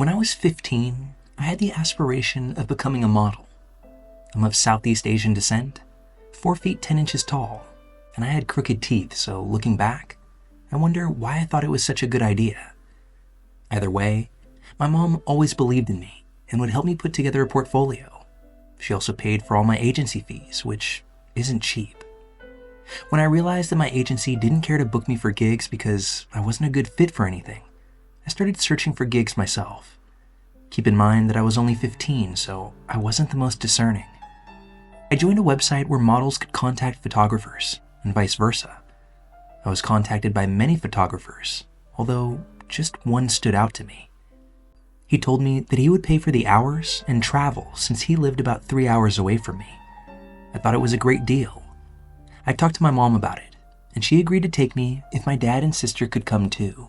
When I was 15, I had the aspiration of becoming a model. I'm of Southeast Asian descent, 4 feet 10 inches tall, and I had crooked teeth, so looking back, I wonder why I thought it was such a good idea. Either way, my mom always believed in me and would help me put together a portfolio. She also paid for all my agency fees, which isn't cheap. When I realized that my agency didn't care to book me for gigs because I wasn't a good fit for anything, I started searching for gigs myself. Keep in mind that I was only 15, so I wasn't the most discerning. I joined a website where models could contact photographers, and vice versa. I was contacted by many photographers, although just one stood out to me. He told me that he would pay for the hours and travel since he lived about 3 hours away from me. I thought it was a great deal. I talked to my mom about it, and she agreed to take me if my dad and sister could come too.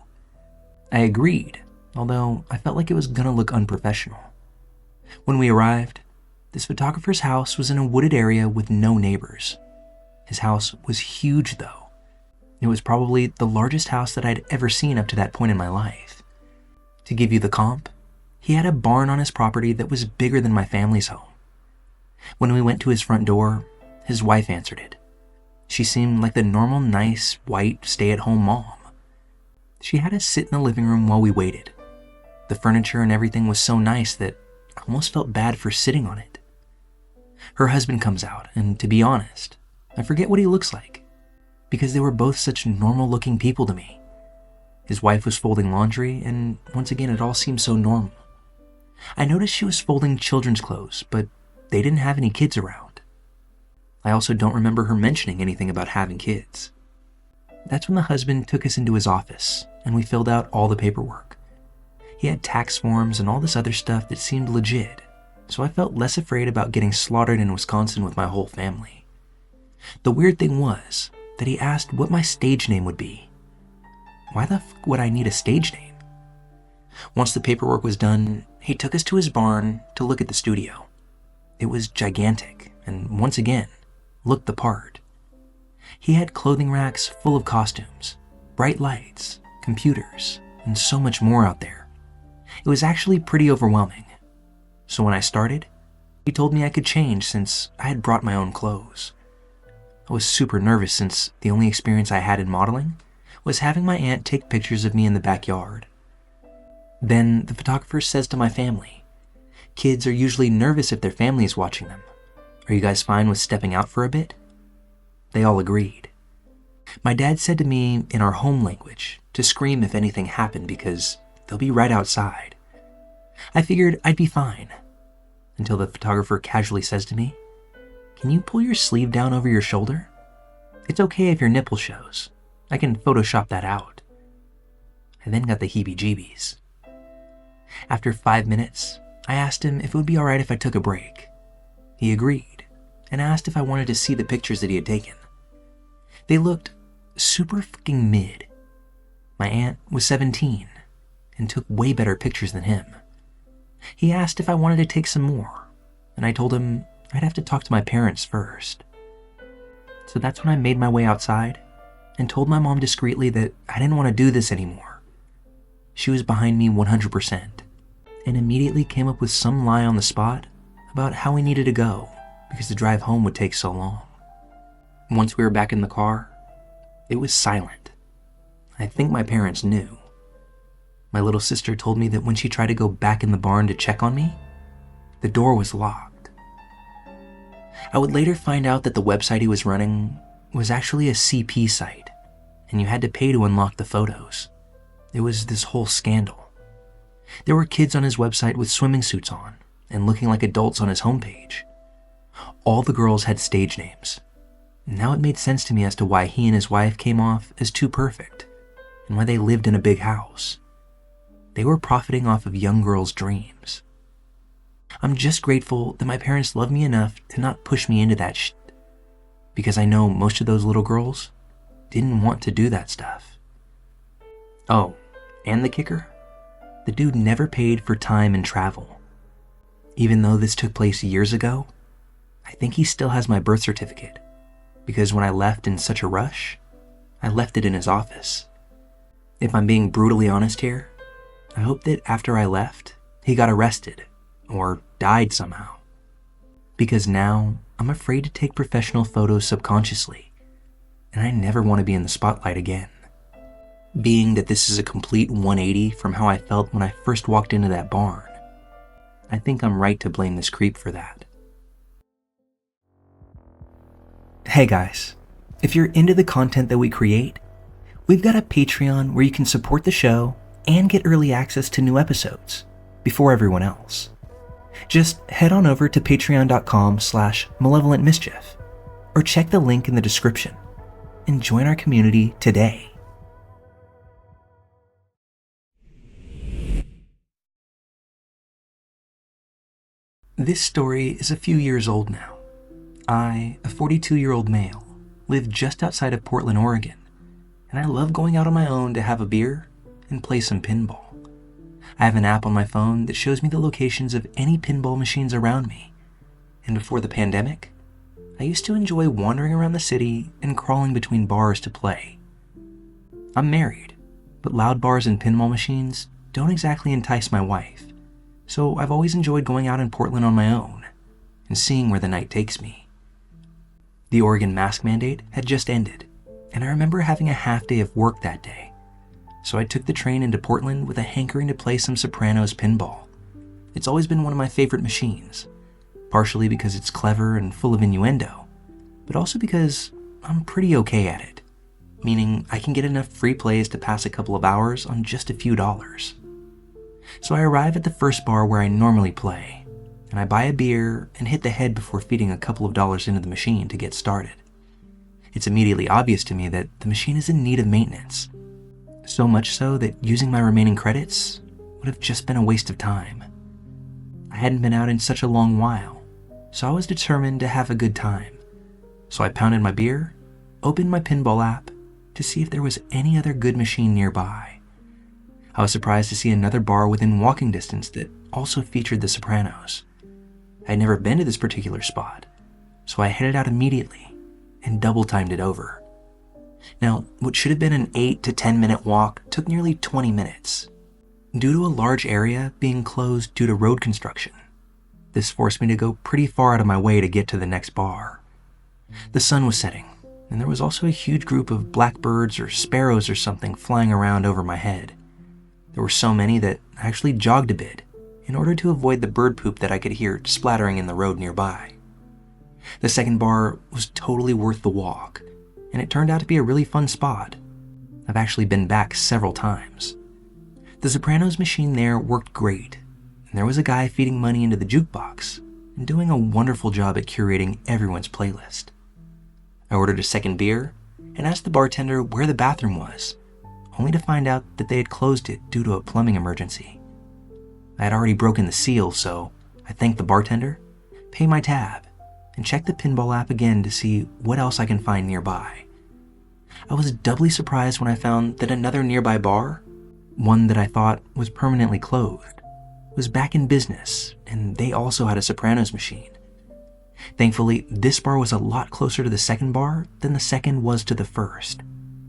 I agreed, although I felt like it was gonna look unprofessional. When we arrived, this photographer's house was in a wooded area with no neighbors. His house was huge though. It was probably the largest house that I'd ever seen up to that point in my life. To give you the comp, he had a barn on his property that was bigger than my family's home. When we went to his front door, his wife answered it. She seemed like the normal, nice, white, stay-at-home mom. She had us sit in the living room while we waited. The furniture and everything was so nice that I almost felt bad for sitting on it. Her husband comes out, and to be honest, I forget what he looks like, because they were both such normal-looking people to me. His wife was folding laundry, and once again it all seemed so normal. I noticed she was folding children's clothes, but they didn't have any kids around. I also don't remember her mentioning anything about having kids. That's when the husband took us into his office, and we filled out all the paperwork. He had tax forms and all this other stuff that seemed legit, so I felt less afraid about getting slaughtered in Wisconsin with my whole family. The weird thing was that he asked what my stage name would be. Why the f would I need a stage name? Once the paperwork was done, he took us to his barn to look at the studio. It was gigantic, and once again, looked the part. He had clothing racks full of costumes, bright lights, computers, and so much more out there. It was actually pretty overwhelming. So when I started, he told me I could change since I had brought my own clothes. I was super nervous since the only experience I had in modeling was having my aunt take pictures of me in the backyard. Then the photographer says to my family, "Kids are usually nervous if their family is watching them. Are you guys fine with stepping out for a bit?" They all agreed. My dad said to me in our home language to scream if anything happened because they'll be right outside. I figured I'd be fine, until the photographer casually says to me, "Can you pull your sleeve down over your shoulder? It's okay if your nipple shows. I can Photoshop that out." I then got the heebie-jeebies. After 5 minutes, I asked him if it would be alright if I took a break. He agreed, and asked if I wanted to see the pictures that he had taken. They looked super fucking mid. My aunt was 17, and took way better pictures than him. He asked if I wanted to take some more, and I told him I'd have to talk to my parents first. So that's when I made my way outside, and told my mom discreetly that I didn't want to do this anymore. She was behind me 100%, and immediately came up with some lie on the spot about how we needed to go because the drive home would take so long. Once we were back in the car, it was silent. I think my parents knew. My little sister told me that when she tried to go back in the barn to check on me, the door was locked. I would later find out that the website he was running was actually a CP site, and you had to pay to unlock the photos. It was this whole scandal. There were kids on his website with swimming suits on and looking like adults on his homepage. All the girls had stage names. Now it made sense to me as to why he and his wife came off as too perfect, and why they lived in a big house. They were profiting off of young girls' dreams. I'm just grateful that my parents loved me enough to not push me into that shit, because I know most of those little girls didn't want to do that stuff. Oh, and the kicker? The dude never paid for time and travel. Even though this took place years ago, I think he still has my birth certificate, because when I left in such a rush, I left it in his office. If I'm being brutally honest here, I hope that after I left, he got arrested or died somehow. Because now I'm afraid to take professional photos subconsciously, and I never want to be in the spotlight again. Being that this is a complete 180 from how I felt when I first walked into that barn, I think I'm right to blame this creep for that. Hey guys, if you're into the content that we create, we've got a Patreon where you can support the show and get early access to new episodes before everyone else. Just head on over to patreon.com/Malevolent Mischief or check the link in the description and join our community today. This story is a few years old now. I, a 42-year-old male, live just outside of Portland, Oregon, and I love going out on my own to have a beer and play some pinball. I have an app on my phone that shows me the locations of any pinball machines around me, and before the pandemic, I used to enjoy wandering around the city and crawling between bars to play. I'm married, but loud bars and pinball machines don't exactly entice my wife, so I've always enjoyed going out in Portland on my own and seeing where the night takes me. The Oregon mask mandate had just ended, and I remember having a half day of work that day, so I took the train into Portland with a hankering to play some Sopranos pinball. It's always been one of my favorite machines, partially because it's clever and full of innuendo, but also because I'm pretty okay at it, meaning I can get enough free plays to pass a couple of hours on just a few dollars. So I arrive at the first bar where I normally play, and I buy a beer and hit the head before feeding a couple of dollars into the machine to get started. It's immediately obvious to me that the machine is in need of maintenance, so much so that using my remaining credits would have just been a waste of time. I hadn't been out in such a long while, so I was determined to have a good time. So I pounded my beer, opened my pinball app to see if there was any other good machine nearby. I was surprised to see another bar within walking distance that also featured The Sopranos. I had never been to this particular spot, so I headed out immediately and double-timed it over. Now, what should have been an 8 to 10 minute walk took nearly 20 minutes. Due to a large area being closed due to road construction, this forced me to go pretty far out of my way to get to the next bar. The sun was setting, and there was also a huge group of blackbirds or sparrows or something flying around over my head. There were so many that I actually jogged a bit in order to avoid the bird poop that I could hear splattering in the road nearby. The second bar was totally worth the walk, and it turned out to be a really fun spot. I've actually been back several times. The Sopranos machine there worked great, and there was a guy feeding money into the jukebox and doing a wonderful job at curating everyone's playlist. I ordered a second beer and asked the bartender where the bathroom was, only to find out that they had closed it due to a plumbing emergency. I had already broken the seal, so I thanked the bartender, paid my tab, and checked the pinball app again to see what else I can find nearby. I was doubly surprised when I found that another nearby bar, one that I thought was permanently closed, was back in business, and they also had a Sopranos machine. Thankfully, this bar was a lot closer to the second bar than the second was to the first,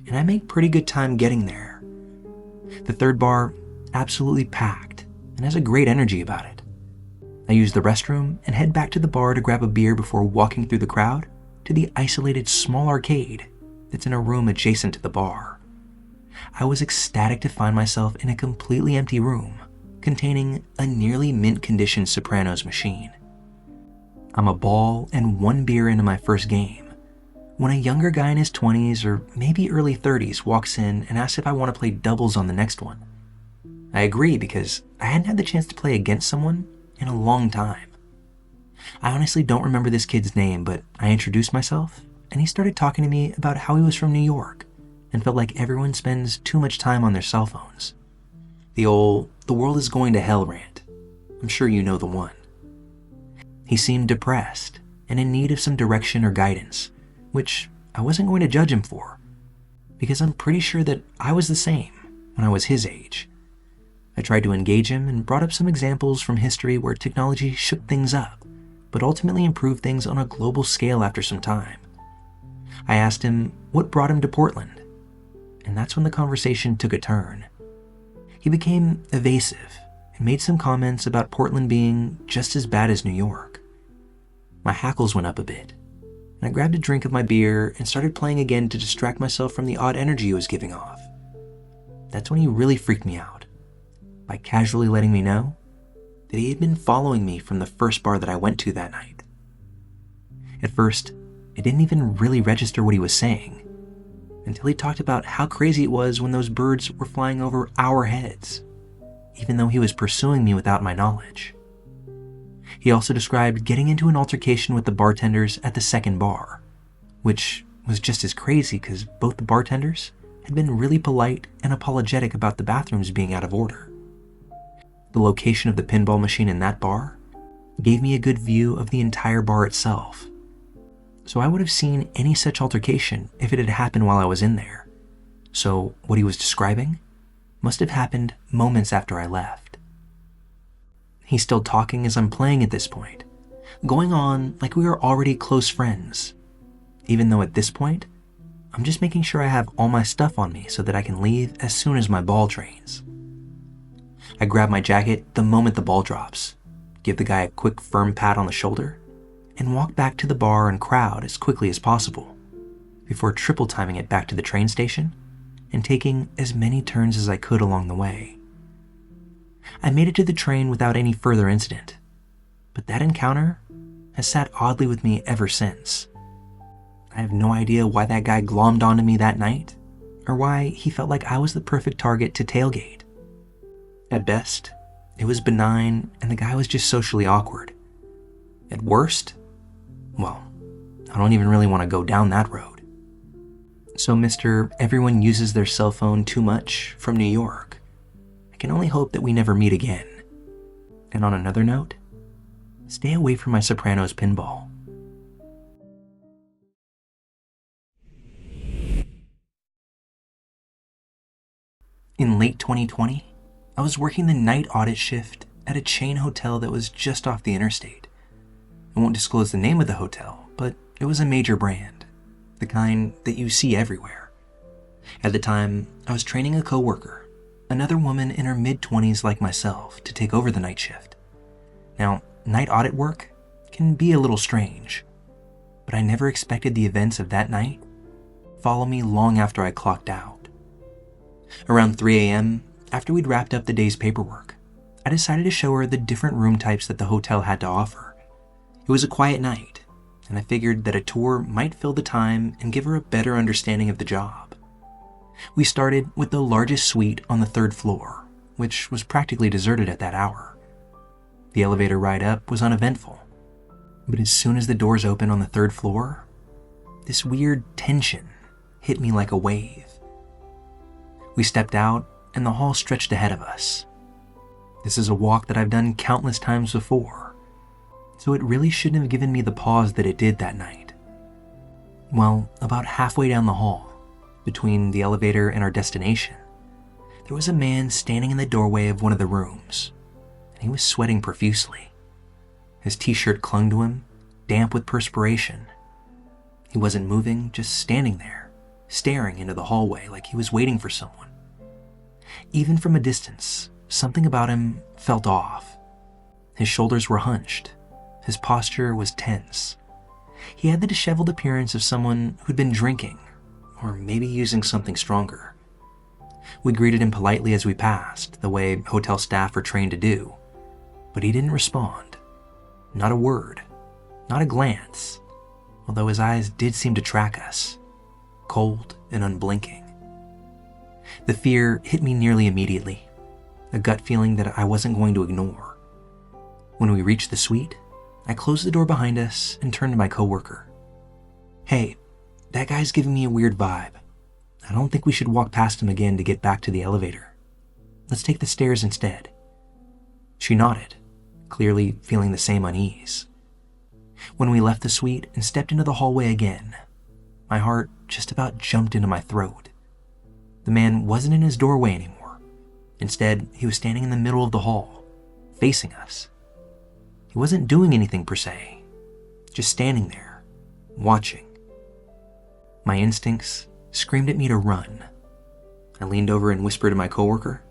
and I made pretty good time getting there. The third bar, absolutely packed, and has a great energy about it. I use the restroom and head back to the bar to grab a beer before walking through the crowd to the isolated small arcade that's in a room adjacent to the bar. I was ecstatic to find myself in a completely empty room containing a nearly mint-condition Sopranos machine. I'm a ball and one beer into my first game when a younger guy in his 20s or maybe early 30s walks in and asks if I want to play doubles on the next one. I agree because I hadn't had the chance to play against someone in a long time. I honestly don't remember this kid's name, but I introduced myself and he started talking to me about how he was from New York and felt like everyone spends too much time on their cell phones. The world is going to hell rant. I'm sure you know the one. He seemed depressed and in need of some direction or guidance, which I wasn't going to judge him for, because I'm pretty sure that I was the same when I was his age. I tried to engage him and brought up some examples from history where technology shook things up, but ultimately improved things on a global scale after some time. I asked him what brought him to Portland, and that's when the conversation took a turn. He became evasive and made some comments about Portland being just as bad as New York. My hackles went up a bit, and I grabbed a drink of my beer and started playing again to distract myself from the odd energy he was giving off. That's when he really freaked me out, by casually letting me know that he had been following me from the first bar that I went to that night. At first, I didn't even really register what he was saying, until he talked about how crazy it was when those birds were flying over our heads, even though he was pursuing me without my knowledge. He also described getting into an altercation with the bartenders at the second bar, which was just as crazy because both the bartenders had been really polite and apologetic about the bathrooms being out of order. The location of the pinball machine in that bar gave me a good view of the entire bar itself, so I would have seen any such altercation if it had happened while I was in there. So what he was describing must have happened moments after I left. He's still talking as I'm playing at this point, going on like we were already close friends, even though at this point, I'm just making sure I have all my stuff on me so that I can leave as soon as my ball drains. I grab my jacket the moment the ball drops, give the guy a quick firm pat on the shoulder, and walk back to the bar and crowd as quickly as possible, before triple timing it back to the train station and taking as many turns as I could along the way. I made it to the train without any further incident, but that encounter has sat oddly with me ever since. I have no idea why that guy glommed onto me that night, or why he felt like I was the perfect target to tailgate. At best, it was benign and the guy was just socially awkward. At worst, well, I don't even really want to go down that road. So Mr. Everyone uses their cell phone too much from New York, I can only hope that we never meet again. And on another note, stay away from my Sopranos pinball. In late 2020, I was working the night audit shift at a chain hotel that was just off the interstate. I won't disclose the name of the hotel, but it was a major brand, the kind that you see everywhere. At the time, I was training a coworker, another woman in her mid-20s like myself, to take over the night shift. Now, night audit work can be a little strange, but I never expected the events of that night follow me long after I clocked out. Around 3 a.m., after we'd wrapped up the day's paperwork, I decided to show her the different room types that the hotel had to offer. It was a quiet night, and I figured that a tour might fill the time and give her a better understanding of the job. We started with the largest suite on the 3rd floor, which was practically deserted at that hour. The elevator ride up was uneventful, but as soon as the doors opened on the 3rd floor, this weird tension hit me like a wave. We stepped out, and the hall stretched ahead of us. This is a walk that I've done countless times before, so it really shouldn't have given me the pause that it did that night. Well, about halfway down the hall, between the elevator and our destination, there was a man standing in the doorway of one of the rooms, and he was sweating profusely. His t-shirt clung to him, damp with perspiration. He wasn't moving, just standing there, staring into the hallway like he was waiting for someone. Even from a distance, something about him felt off. His shoulders were hunched. His posture was tense. He had the disheveled appearance of someone who'd been drinking, or maybe using something stronger. We greeted him politely as we passed, the way hotel staff are trained to do, but he didn't respond. Not a word, not a glance, although his eyes did seem to track us, cold and unblinking. The fear hit me nearly immediately, a gut feeling that I wasn't going to ignore. When we reached the suite, I closed the door behind us and turned to my coworker. "Hey, that guy's giving me a weird vibe. I don't think we should walk past him again to get back to the elevator. Let's take the stairs instead." She nodded, clearly feeling the same unease. When we left the suite and stepped into the hallway again, my heart just about jumped into my throat. The man wasn't in his doorway anymore. Instead, he was standing in the middle of the hall, facing us. He wasn't doing anything per se, just standing there, watching. My instincts screamed at me to run. I leaned over and whispered to my coworker,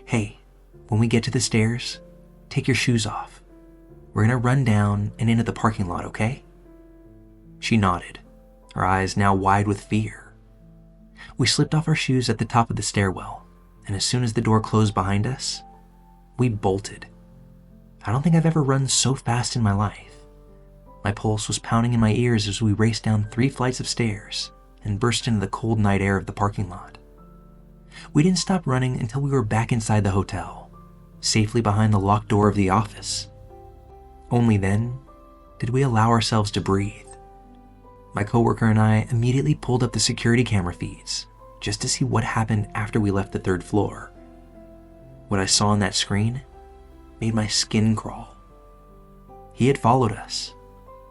"Hey, when we get to the stairs, take your shoes off. We're gonna run down and into the parking lot, okay?" She nodded, her eyes now wide with fear. We slipped off our shoes at the top of the stairwell, and as soon as the door closed behind us, we bolted. I don't think I've ever run so fast in my life. My pulse was pounding in my ears as we raced down 3 flights of stairs and burst into the cold night air of the parking lot. We didn't stop running until we were back inside the hotel, safely behind the locked door of the office. Only then did we allow ourselves to breathe. My coworker and I immediately pulled up the security camera feeds just to see what happened after we left the 3rd floor. What I saw on that screen made my skin crawl. He had followed us.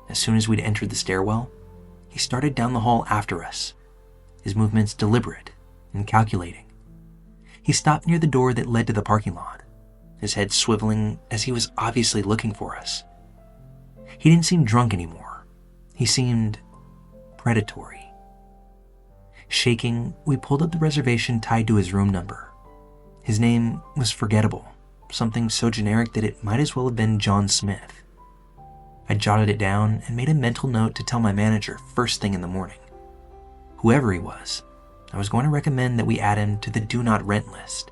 As soon as we'd entered the stairwell, he started down the hall after us, his movements deliberate and calculating. He stopped near the door that led to the parking lot, his head swiveling as he was obviously looking for us. He didn't seem drunk anymore. He seemed predatory. Shaking, we pulled up the reservation tied to his room number. His name was forgettable, something so generic that it might as well have been John Smith. I jotted it down and made a mental note to tell my manager first thing in the morning. Whoever he was, I was going to recommend that we add him to the do not rent list.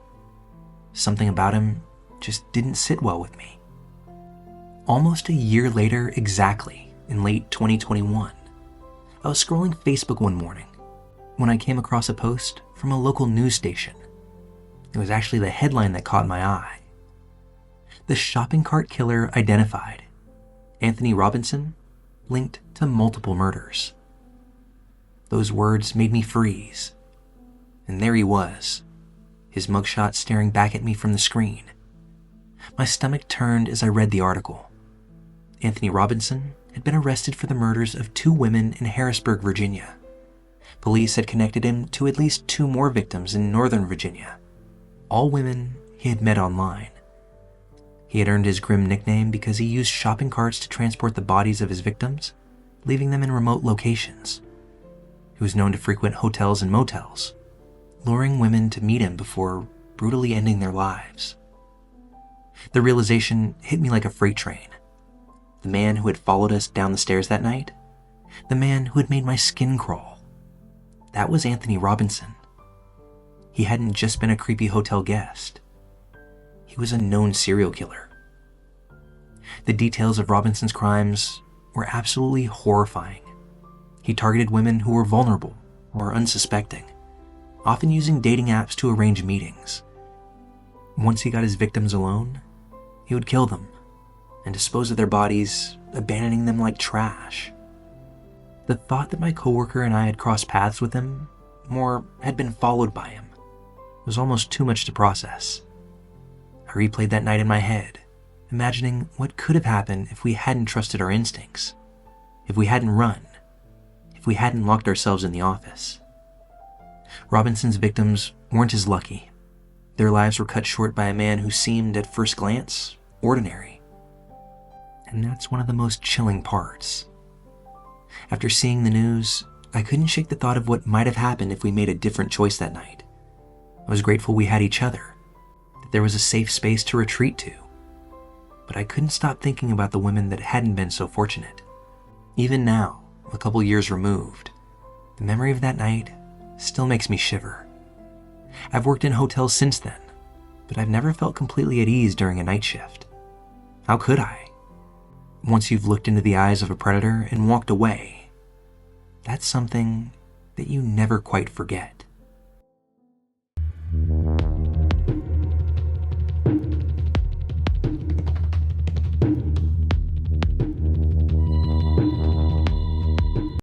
Something about him just didn't sit well with me. Almost a year later exactly, in late 2021, I was scrolling Facebook one morning when I came across a post from a local news station. It was actually the headline that caught my eye. The shopping cart killer identified. Anthony Robinson linked to multiple murders. Those words made me freeze. And there he was, his mugshot staring back at me from the screen. My stomach turned as I read the article. Anthony Robinson had been arrested for the murders of 2 women in Harrisburg, Virginia. Police had connected him to at least 2 more victims in Northern Virginia, all women he had met online. He had earned his grim nickname because he used shopping carts to transport the bodies of his victims, leaving them in remote locations. He was known to frequent hotels and motels, luring women to meet him before brutally ending their lives. The realization hit me like a freight train. The man who had followed us down the stairs that night, the man who had made my skin crawl, that was Anthony Robinson. He hadn't just been a creepy hotel guest. He was a known serial killer. The details of Robinson's crimes were absolutely horrifying. He targeted women who were vulnerable or unsuspecting, often using dating apps to arrange meetings. Once he got his victims alone, he would kill them and dispose of their bodies, abandoning them like trash. The thought that my coworker and I had crossed paths with him, or had been followed by him, was almost too much to process. I replayed that night in my head, imagining what could have happened if we hadn't trusted our instincts, if we hadn't run, if we hadn't locked ourselves in the office. Robinson's victims weren't as lucky. Their lives were cut short by a man who seemed, at first glance, ordinary. And that's one of the most chilling parts. After seeing the news, I couldn't shake the thought of what might have happened if we made a different choice that night. I was grateful we had each other, that there was a safe space to retreat to. But I couldn't stop thinking about the women that hadn't been so fortunate. Even now, a couple years removed, the memory of that night still makes me shiver. I've worked in hotels since then, but I've never felt completely at ease during a night shift. How could I? Once you've looked into the eyes of a predator and walked away, that's something that you never quite forget.